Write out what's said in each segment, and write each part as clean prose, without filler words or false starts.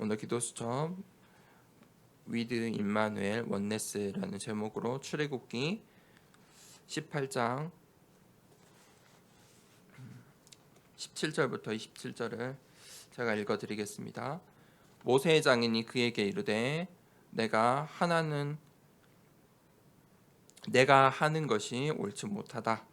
오늘 기도 수첩 위드 임마누엘 원네스라는 제목으로 출애굽기 18장 17절부터 27절을 제가 읽어드리겠습니다. 모세의 장인이 그에게 이르되 내가 하는 것이 옳지 못하다.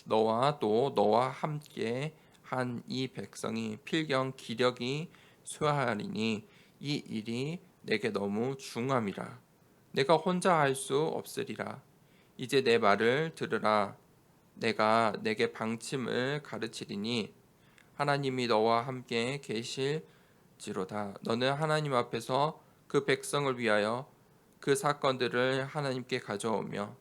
너와 또 너와 함께 한 이 백성이 필경 기력이 쇠하리니 이 일이 내게 너무 중함이라. 내가 혼자 할 수 없으리라. 이제 내 말을 들으라. 내가 내게 방침을 가르치리니 하나님이 너와 함께 계실지로다. 너는 하나님 앞에서 그 백성을 위하여 그 사건들을 하나님께 가져오며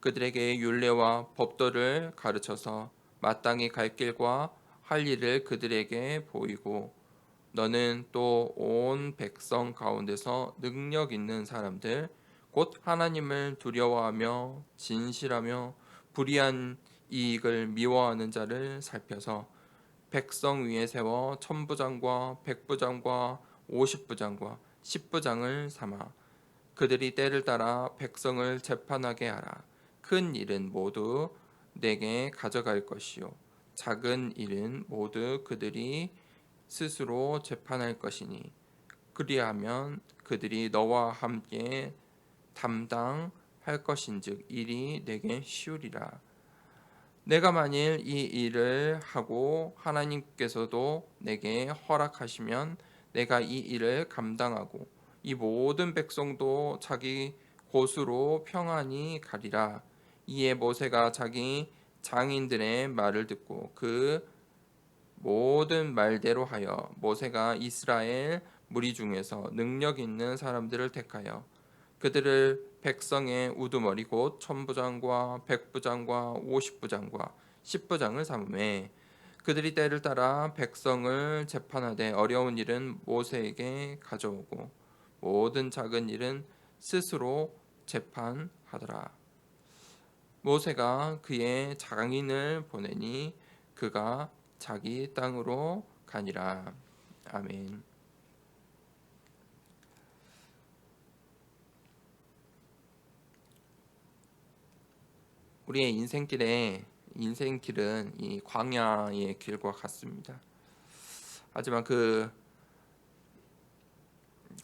그들에게 율례와 법도를 가르쳐서 마땅히 갈 길과 할 일을 그들에게 보이고 너는 또 온 백성 가운데서 능력 있는 사람들 곧 하나님을 두려워하며 진실하며 불의한 이익을 미워하는 자를 살펴서 백성 위에 세워 천부장과 백부장과 50부장과 10부장을 삼아 그들이 때를 따라 백성을 재판하게 하라. 큰 일은 모두 내게 가져갈 것이요 작은 일은 모두 그들이 스스로 재판할 것이니 그리하면 그들이 너와 함께 담당할 것인즉 일이 내게 쉬우리라. 내가 만일 이 일을 하고 하나님께서도 내게 허락하시면 내가 이 일을 감당하고 이 모든 백성도 자기 곳으로 평안히 가리라. 이에 모세가 자기 장인들의 말을 듣고 그 모든 말대로 하여 모세가 이스라엘 무리 중에서 능력 있는 사람들을 택하여 그들을 백성의 우두머리 곧 천부장과 백부장과 50부장과 10부장을 삼음에 그들이 때를 따라 백성을 재판하되 어려운 일은 모세에게 가져오고 모든 작은 일은 스스로 재판하더라. 모세가 그의 장인을 보내니 그가 자기 땅으로 가니라. 아멘. 우리의 인생길은 이 광야의 길과 같습니다. 하지만 그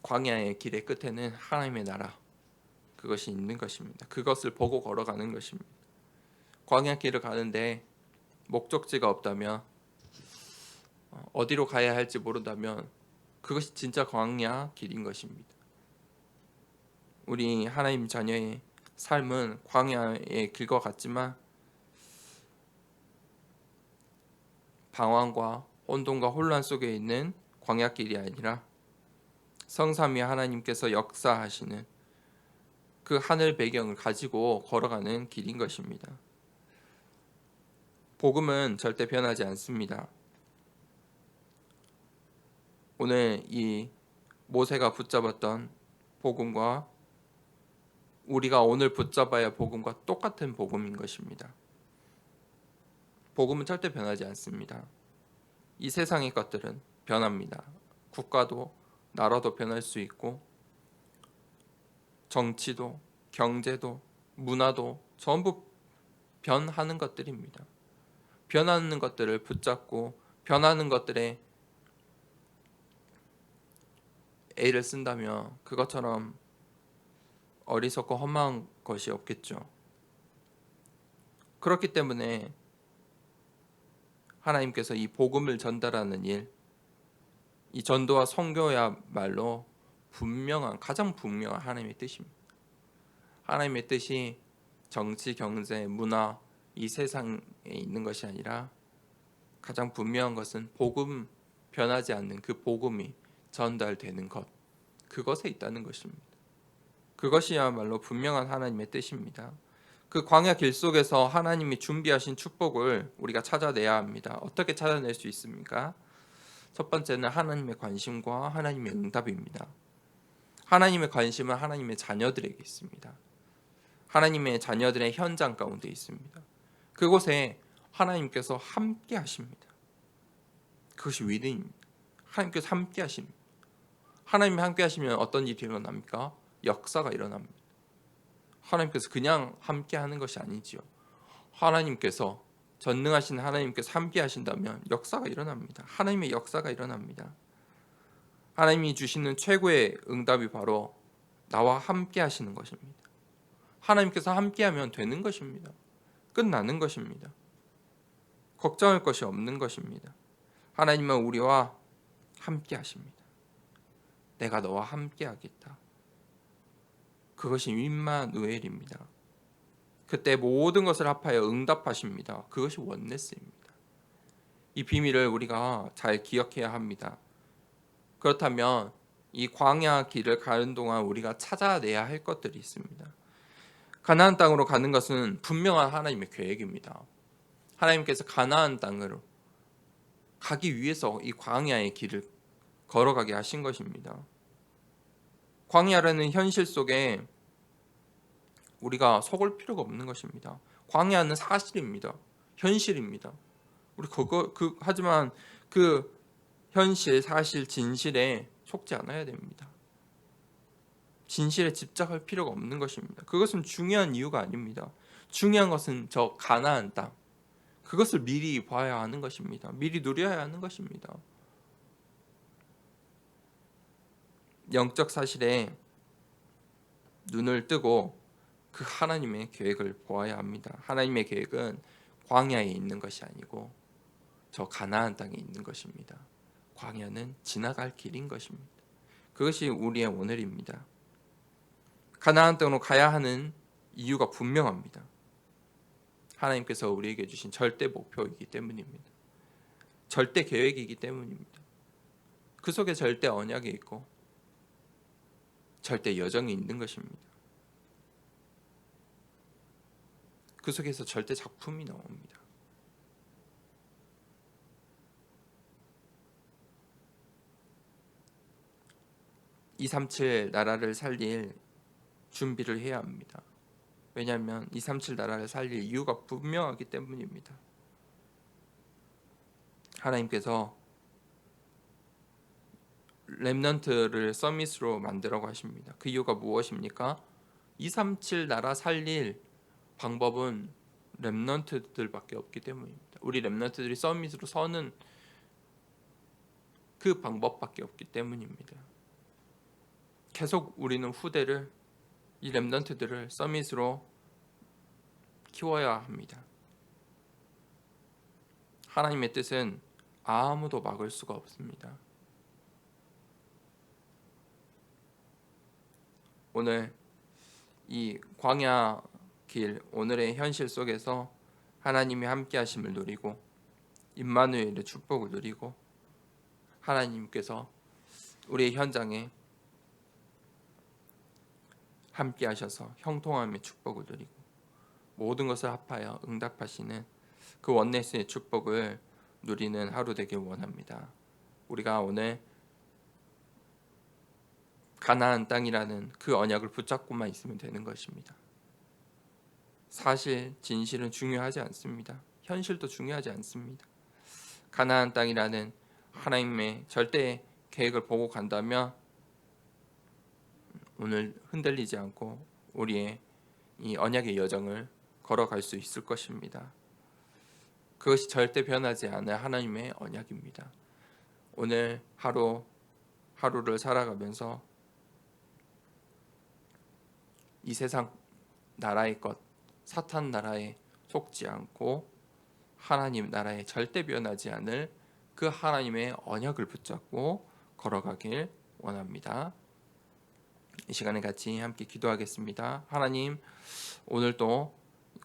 광야의 길의 끝에는 하나님의 나라 그것이 있는 것입니다. 그것을 보고 걸어가는 것입니다. 광야 길을 가는데 목적지가 없다면 어디로 가야 할지 모른다면 그것이 진짜 광야 길인 것입니다. 우리 하나님 자녀의 삶은 광야의 길과 같지만 방황과 혼돈과 혼란 속에 있는 광야길이 아니라 성삼위 하나님께서 역사하시는 그 하늘 배경을 가지고 걸어가는 길인 것입니다. 복음은 절대 변하지 않습니다. 오늘 이 모세가 붙잡았던 복음과 우리가 오늘 붙잡아야 할 복음과 똑같은 복음인 것입니다. 복음은 절대 변하지 않습니다. 이 세상의 것들은 변합니다. 국가도 나라도 변할 수 있고 정치도 경제도 문화도 전부 변하는 것들입니다. 변하는 것들을 붙잡고 변하는 것들에 애를 쓴다면 그것처럼 어리석고 험한 것이 없겠죠. 그렇기 때문에 하나님께서 이 복음을 전달하는 일, 이 전도와 선교야말로 가장 분명한 하나님의 뜻입니다. 하나님의 뜻이 정치, 경제, 문화 이 세상에 있는 것이 아니라 가장 분명한 것은 복음 변하지 않는 그 복음이 전달되는 것, 그것에 있다는 것입니다. 그것이야말로 분명한 하나님의 뜻입니다. 그 광야 길 속에서 하나님이 준비하신 축복을 우리가 찾아내야 합니다. 어떻게 찾아낼 수 있습니까? 첫 번째는 하나님의 관심과 하나님의 응답입니다. 하나님의 관심은 하나님의 자녀들에게 있습니다. 하나님의 자녀들의 현장 가운데 있습니다. 그곳에 하나님께서 함께 하십니다. 그것이 믿음입니다. 하나님께서 함께 하십니다. 하나님이 함께 하시면 어떤 일이 일어납니까? 역사가 일어납니다. 하나님께서 그냥 함께 하는 것이 아니지요. 하나님께서, 전능하신 하나님께서 함께 하신다면 역사가 일어납니다. 하나님의 역사가 일어납니다. 하나님이 주시는 최고의 응답이 바로 나와 함께 하시는 것입니다. 하나님께서 함께하면 되는 것입니다. 끝나는 것입니다. 걱정할 것이 없는 것입니다. 하나님은 우리와 함께 하십니다. 내가 너와 함께 하겠다. 그것이 임마누엘입니다. 그때 모든 것을 합하여 응답하십니다. 그것이 원네스입니다. 이 비밀을 우리가 잘 기억해야 합니다. 그렇다면 이 광야 길을 가는 동안 우리가 찾아내야 할 것들이 있습니다. 가나안 땅으로 가는 것은 분명한 하나님의 계획입니다. 하나님께서 가나안 땅으로 가기 위해서 이 광야의 길을 걸어가게 하신 것입니다. 광야라는 현실 속에 우리가 속을 필요가 없는 것입니다. 광야는 사실입니다. 현실입니다. 우리 하지만 그 현실, 사실, 진실에 속지 않아야 됩니다. 진실에 집착할 필요가 없는 것입니다. 그것은 중요한 이유가 아닙니다. 중요한 것은 저 가나안 땅, 그것을 미리 봐야 하는 것입니다. 미리 누려야 하는 것입니다. 영적 사실에 눈을 뜨고 그 하나님의 계획을 보아야 합니다. 하나님의 계획은 광야에 있는 것이 아니고 저 가나안 땅에 있는 것입니다. 광야는 지나갈 길인 것입니다. 그것이 우리의 오늘입니다. 가나안 땅으로 가야 하는 이유가 분명합니다. 하나님께서 우리에게 주신 절대 목표이기 때문입니다. 절대 계획이기 때문입니다. 그 속에 절대 언약이 있고 절대 여정이 있는 것입니다. 그 속에서 절대 작품이 나옵니다. (237) 나라를 살릴 준비를 해야 합니다. 왜냐하면 (237) 나라를 살릴 이유가 분명하기 때문입니다. 하나님께서 렘넌트를 서밋으로 만들라고 하십니다. 그 이유가 무엇입니까? (237) 나라 살릴 방법은 렘넌트들밖에 없기 때문입니다. 우리 렘넌트들이 서밋으로 서는 그 방법밖에 없기 때문입니다. 계속 우리는 후대를, 이 렘넌트들을 서밋으로 키워야 합니다. 하나님의 뜻은 아무도 막을 수가 없습니다. 오늘 이 광야 길, 오늘의 현실 속에서 하나님의 함께 하심을 누리고 임마누엘의 축복을 누리고 하나님께서 우리의 현장에 함께 하셔서 형통함의 축복을 누리고 모든 것을 합하여 응답하시는 그 원네스의 축복을 누리는 하루 되길 원합니다. 우리가 오늘 가나안 땅이라는 그 언약을 붙잡고만 있으면 되는 것입니다. 사실, 진실은 중요하지 않습니다. 현실도 중요하지 않습니다. 가나안 땅이라는 하나님의 절대 계획을 보고 간다면 오늘 흔들리지 않고 우리의 이 언약의 여정을 걸어갈 수 있을 것입니다. 그것이 절대 변하지 않을 하나님의 언약입니다. 오늘 하루를 살아가면서 이 세상 나라의 것, 사탄 나라에 속지 않고 하나님 나라에 절대 변하지 않을 그 하나님의 언약을 붙잡고 걸어가길 원합니다. 이 시간에 같이 함께 기도하겠습니다. 하나님, 오늘도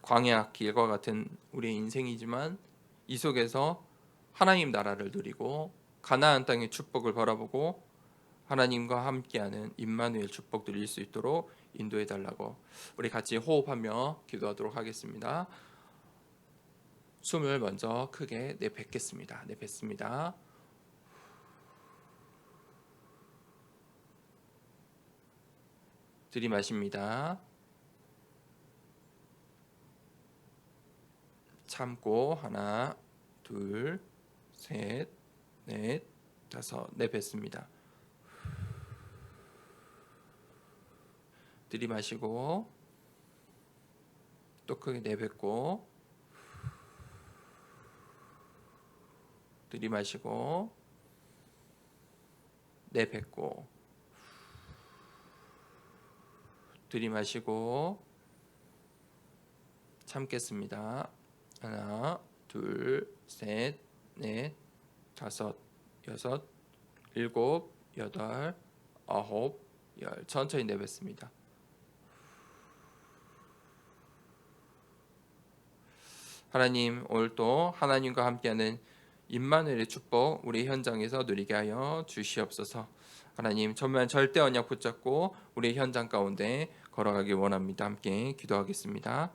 광야 길과 같은 우리의 인생이지만 이 속에서 하나님 나라를 누리고 가나안 땅의 축복을 바라보고 하나님과 함께하는 임마누엘 축복 누릴 수 있도록 인도해 달라고 우리 같이 호흡하며 기도하도록 하겠습니다. 숨을 먼저 크게 내뱉겠습니다. 내뱉습니다. 들이마십니다. 참고 하나, 둘, 셋, 넷, 다섯. 내뱉습니다. 들이마시고 또 크게 내뱉고 들이마시고 내뱉고 들이마시고 참겠습니다. 하나, 둘, 셋, 넷, 다섯, 여섯, 일곱, 여덟, 아홉, 열. 천천히 내뱉습니다. 하나님, 오늘도 하나님과 함께하는 임마누엘의 축복 우리 현장에서 누리게 하여 주시옵소서. 하나님, 정말 절대 언약 붙잡고 우리 현장 가운데 걸어가길 원합니다. 함께 기도하겠습니다.